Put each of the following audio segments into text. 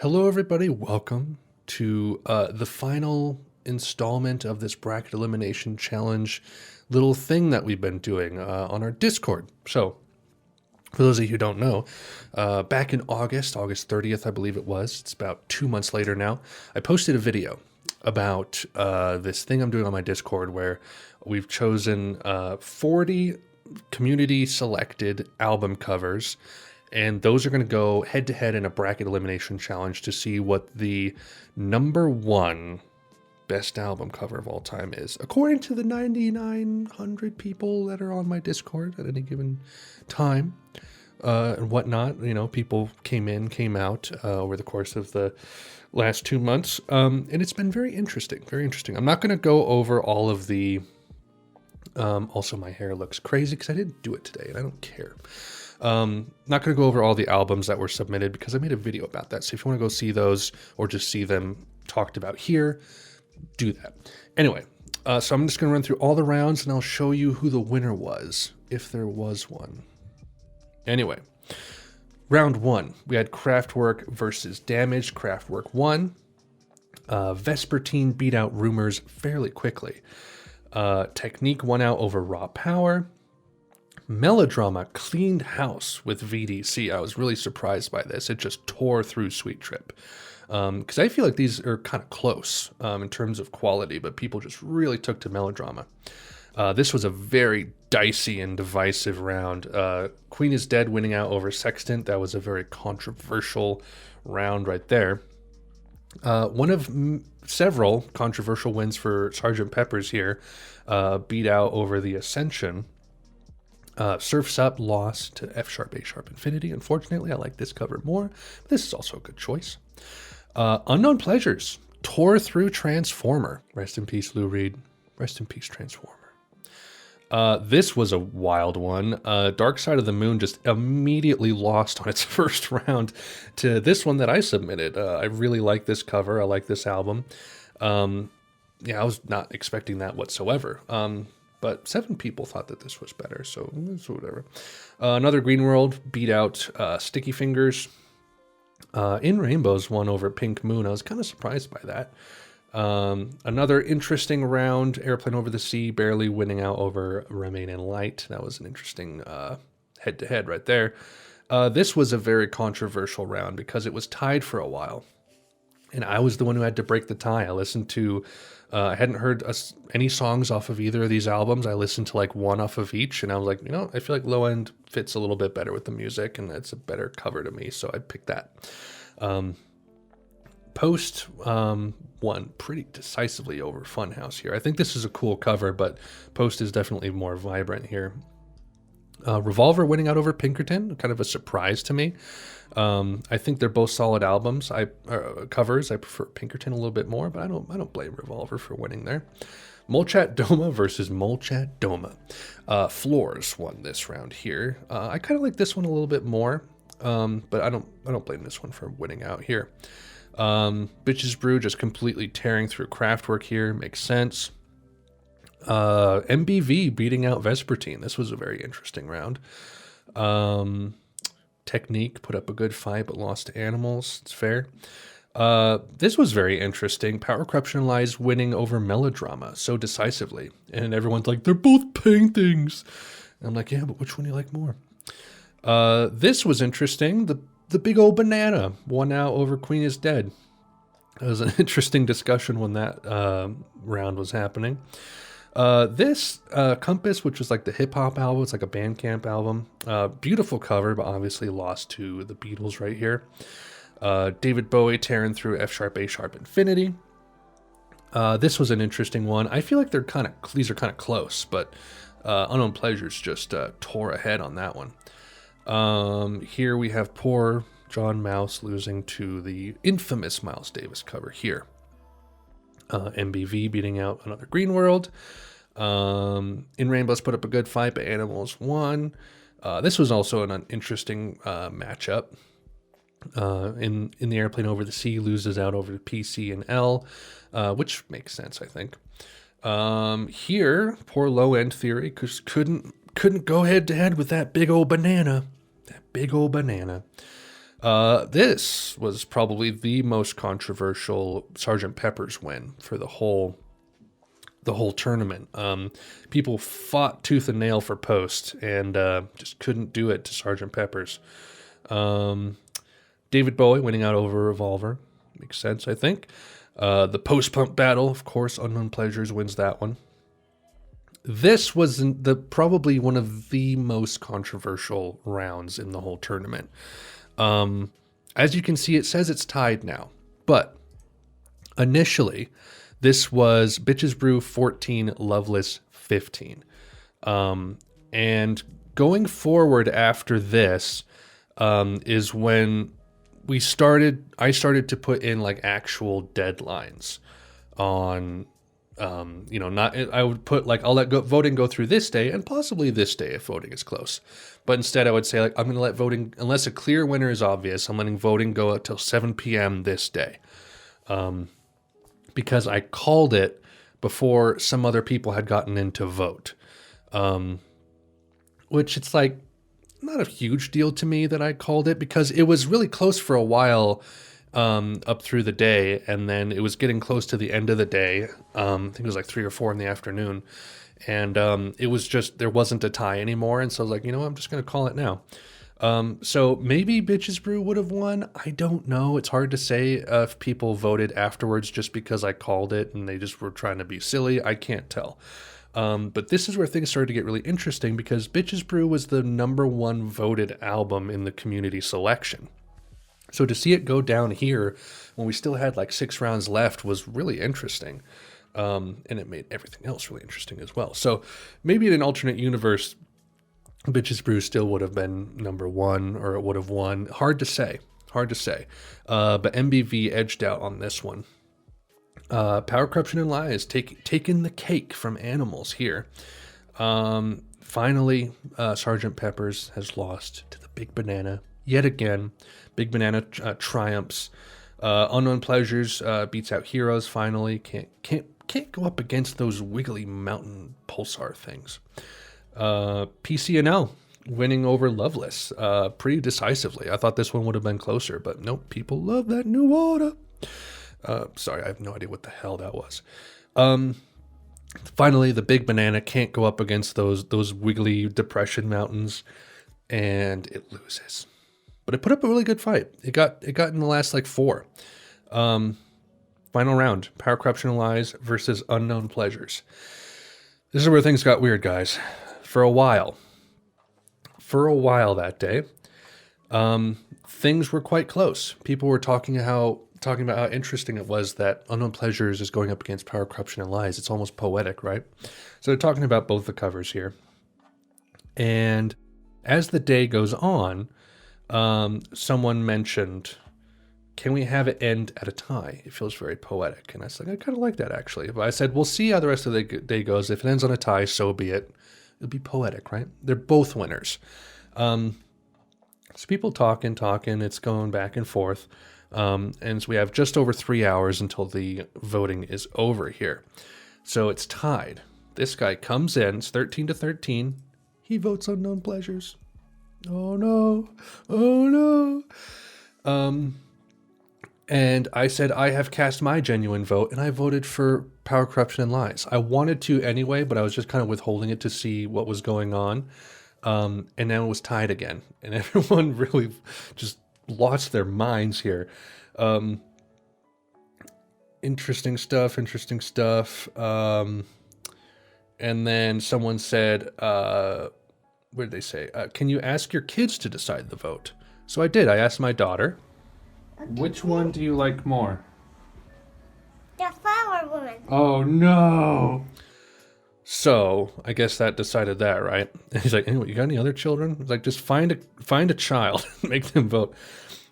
Hello, everybody. Welcome to the final installment of this bracket elimination challenge little thing that we've been doing on our Discord. So, for those of you who don't know, back in August 30th, I believe it was, it's about 2 months later now, I posted a video about this thing I'm doing on my Discord where we've chosen 40 community selected album covers, and those are going to go head to head in a bracket elimination challenge to see what the number one best album cover of all time is, according to the 9,900 people that are on my Discord at any given time and whatnot. You know, people came in, came out over the course of the last 2 months, and it's been very interesting, very interesting. I'm not going to go over all of the also, my hair looks crazy because I didn't do it today, and I don't care. Not going to go over all the albums that were submitted because I made a video about that. So if you want to go see those or just see them talked about here, do that. Anyway, so I'm just going to run through all the rounds and I'll show you who the winner was, if there was one. Anyway, round one, we had Kraftwerk versus Damaged. Kraftwerk won. Vespertine beat out Rumors fairly quickly. Technique won out over Raw Power. Melodrama cleaned house with VDC. I was really surprised by this. It just tore through Sweet Trip. Because I feel like these are kind of close in terms of quality, but people just really took to Melodrama. This was a very dicey and divisive round. Queen is Dead winning out over Sextant. That was a very controversial round right there. One of several controversial wins for Sgt. Pepper's here, beat out over the Ascension. Surf's Up lost to F sharp, A sharp, Infinity. Unfortunately, I like this cover more, but this is also a good choice. Unknown Pleasures tore through Transformer. Rest in peace, Lou Reed. Rest in peace, Transformer. This was a wild one. Dark Side of the Moon just immediately lost on its first round to this one that I submitted. I really like this cover. I like this album. Yeah, I was not expecting that whatsoever. But 7 people thought that this was better, so it's whatever. Another Green World beat out Sticky Fingers. In Rainbows won over Pink Moon. I was kind of surprised by that. Another interesting round, Airplane Over the Sea barely winning out over Remain in Light. That was an interesting head-to-head right there. This was a very controversial round because it was tied for a while. And I was the one who had to break the tie. I listened to... I hadn't heard any songs off of either of these albums. I listened to like one off of each, and I was like, you know, I feel like Low End fits a little bit better with the music, and it's a better cover to me, so I picked that. Post won pretty decisively over Funhouse here. I think this is a cool cover, but Post is definitely more vibrant here. Revolver winning out over Pinkerton, kind of a surprise to me. I think they're both solid albums. Covers. I prefer Pinkerton a little bit more, but I don't blame Revolver for winning there. Molchat Doma versus Molchat Doma. Floors won this round here. I kind of like this one a little bit more, but I don't blame this one for winning out here. Bitches Brew just completely tearing through Kraftwerk here. Makes sense. MBV beating out Vespertine. This was a very interesting round. Technique put up a good fight but lost to Animals. It's fair. This was very interesting. Power Corruption Lies winning over Melodrama so decisively. And everyone's like, they're both paintings. And I'm like, yeah, but which one do you like more? This was interesting. The Big Old Banana won out over Queen is Dead. It was an interesting discussion when that round was happening. This Compass, which was like the hip-hop album, it's like a Bandcamp album. Beautiful cover, but obviously lost to the Beatles right here. David Bowie tearing through F sharp, A sharp, Infinity. This was an interesting one. I feel like these are kind of close, but Unknown Pleasures just tore ahead on that one. Here we have poor John Mouse losing to the infamous Miles Davis cover here. MBV beating out another Green World. In Rainbows put up a good fight, but Animals won. This was also an interesting matchup. In the Airplane Over the Sea loses out over the PC and L, which makes sense, I think. Here, poor Low End Theory couldn't go head to head with that big old banana. That big old banana. This was probably the most controversial Sergeant Pepper's win for the whole tournament. People fought tooth and nail for post and just couldn't do it to Sergeant Pepper's. David Bowie winning out over Revolver. Makes sense, I think. The post pump battle, of course, Unknown Pleasures wins that one. This was probably one of the most controversial rounds in the whole tournament. As you can see, it says it's tied now, but initially this was Bitches Brew 14, Loveless 15. And going forward after this is when I started to put in like actual deadlines on, I would put like, I'll let voting go through this day and possibly this day if voting is close. But instead I would say like, I'm going to let voting, unless a clear winner is obvious, I'm letting voting go until 7 p.m. this day. Because I called it before some other people had gotten in to vote. Which it's like, not a huge deal to me that I called it because it was really close for a while up through the day, and then it was getting close to the end of the day. I think it was like 3 or 4 in the afternoon, and it was just, there wasn't a tie anymore, and so I was like, you know what, I'm just going to call it now. So maybe Bitches Brew would have won. I don't know. It's hard to say if people voted afterwards just because I called it and they just were trying to be silly. I can't tell. But this is where things started to get really interesting because Bitches Brew was the #1 voted album in the community selection. So to see it go down here when we still had like 6 rounds left was really interesting. And it made everything else really interesting as well. So maybe in an alternate universe, Bitches Brew still would have been #1 or it would have won. Hard to say. But MBV edged out on this one. Power, Corruption, and Lies taking the cake from Animals here. Finally, Sergeant Pepper's has lost to the Big Banana yet again. Big Banana triumphs. Unknown Pleasures beats out Heroes finally. Can't go up against those wiggly mountain pulsar things. PCNL winning over Loveless pretty decisively. I thought this one would have been closer, but nope. People love that new water. Sorry, I have no idea what the hell that was. Finally, the Big Banana can't go up against those wiggly depression mountains, and it loses. But it put up a really good fight. It got in the last like 4. Final round: Power, Corruption, and Lies versus Unknown Pleasures. This is where things got weird, guys. For a while that day, things were quite close. People were talking about how interesting it was that Unknown Pleasures is going up against Power, Corruption, and Lies. It's almost poetic, right? So they're talking about both the covers here. And as the day goes on, someone mentioned, can we have it end at a tie? It feels very poetic. And I was like, I kind of like that, actually. But I said, we'll see how the rest of the day goes. If it ends on a tie, so be it. It'll be poetic, right? They're both winners. So people talking. It's going back and forth. And so we have just over 3 hours until the voting is over here. So it's tied. This guy comes in, it's 13-13. He votes Unknown Pleasures. Oh no. And I said, I have cast my genuine vote, and I voted for Power, Corruption, and Lies. I wanted to anyway, but I was just kind of withholding it to see what was going on. And now it was tied again. And everyone really just lost their minds here. Interesting stuff. And then someone said, what did they say? Can you ask your kids to decide the vote? So I did. I asked my daughter. Which one do you like more? The flower woman. Oh, no. So I guess that decided that, right? And he's like, anyway, you got any other children? It's like, just find a child, make them vote.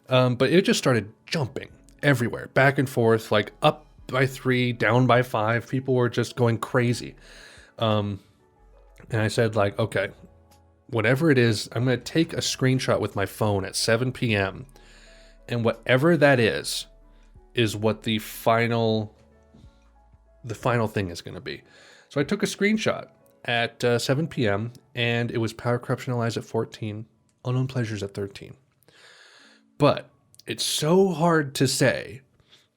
But it just started jumping everywhere, back and forth, like up by 3, down by 5. People were just going crazy. And I said, like, okay, whatever it is, I'm going to take a screenshot with my phone at 7 p.m. And whatever that is what the final thing is going to be. So I took a screenshot at 7 p.m. and it was Power, Corruption, and Lies at 14, Unknown Pleasures at 13. But it's so hard to say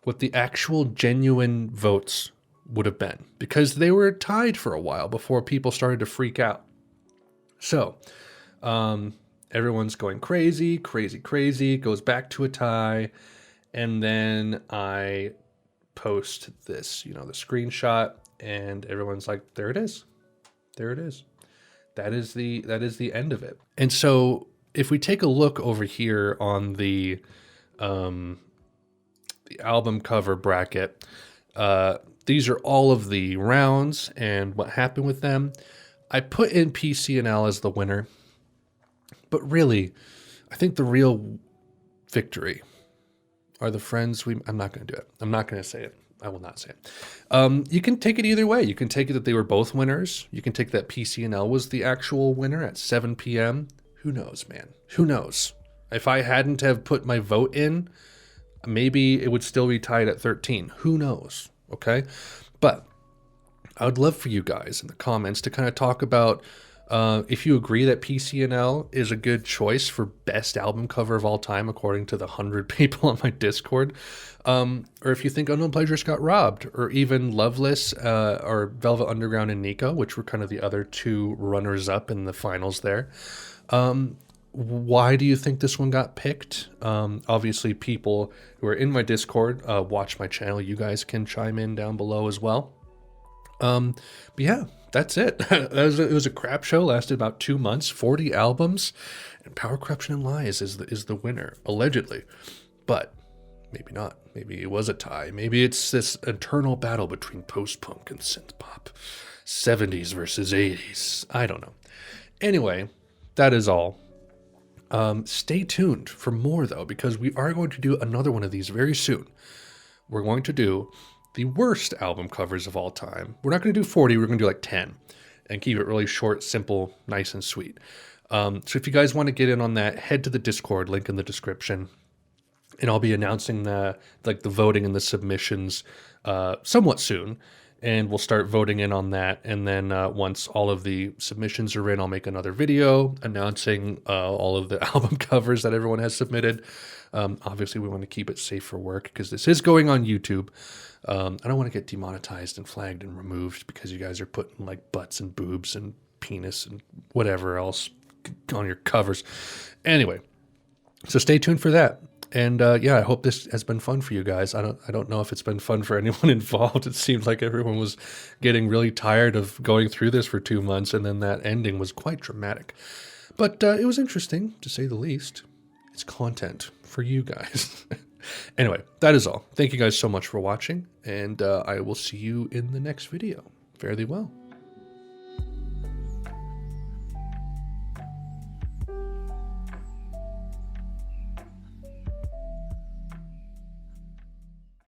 what the actual genuine votes would have been because they were tied for a while before people started to freak out. So, everyone's going crazy, goes back to a tie. And then I post this, the screenshot, and everyone's like, there it is. There it is. That is the end of it. And so if we take a look over here on the album cover bracket, these are all of the rounds and what happened with them. I put in PCNL as the winner, but really, I think the real victory are the friends I'm not going to do it. I'm not going to say it. I will not say it. You can take it either way. You can take it that they were both winners. You can take that PCNL was the actual winner at 7 p.m. Who knows, man? Who knows? If I hadn't have put my vote in, maybe it would still be tied at 13. Who knows? Okay? But I would love for you guys in the comments to kind of talk about if you agree that PCNL is a good choice for best album cover of all time, according to the 100 people on my Discord, or if you think Unknown Pleasures got robbed, or even Loveless or Velvet Underground and Nico, which were kind of the other two runners-up in the finals there. Why do you think this one got picked? Obviously, people who are in my Discord watch my channel. You guys can chime in down below as well. But yeah, that's it. It was a crap show, lasted about 2 months, 40 albums, and Power, Corruption, and Lies is the winner, allegedly. But maybe not. Maybe it was a tie. Maybe it's this eternal battle between post-punk and synth-pop. 70s versus 80s. I don't know. Anyway, that is all. Stay tuned for more, though, because we are going to do another one of these very soon. We're going to do the worst album covers of all time. We're not going to do 40, we're going to do like 10 and keep it really short, simple, nice, and sweet. So if you guys want to get in on that, head to the Discord, link in the description, and I'll be announcing the voting and the submissions somewhat soon, and we'll start voting in on that. And then once all of the submissions are in, I'll make another video announcing all of the album covers that everyone has submitted. Obviously, we want to keep it safe for work because this is going on YouTube. I don't want to get demonetized and flagged and removed because you guys are putting like butts and boobs and penis and whatever else on your covers. Anyway, so stay tuned for that. And yeah, I hope this has been fun for you guys. I don't know if it's been fun for anyone involved. It seemed like everyone was getting really tired of going through this for 2 months, and then that ending was quite dramatic. But it was interesting, to say the least. It's content for you guys. Anyway, that is all. Thank you guys so much for watching, and I will see you in the next video. Fare thee well.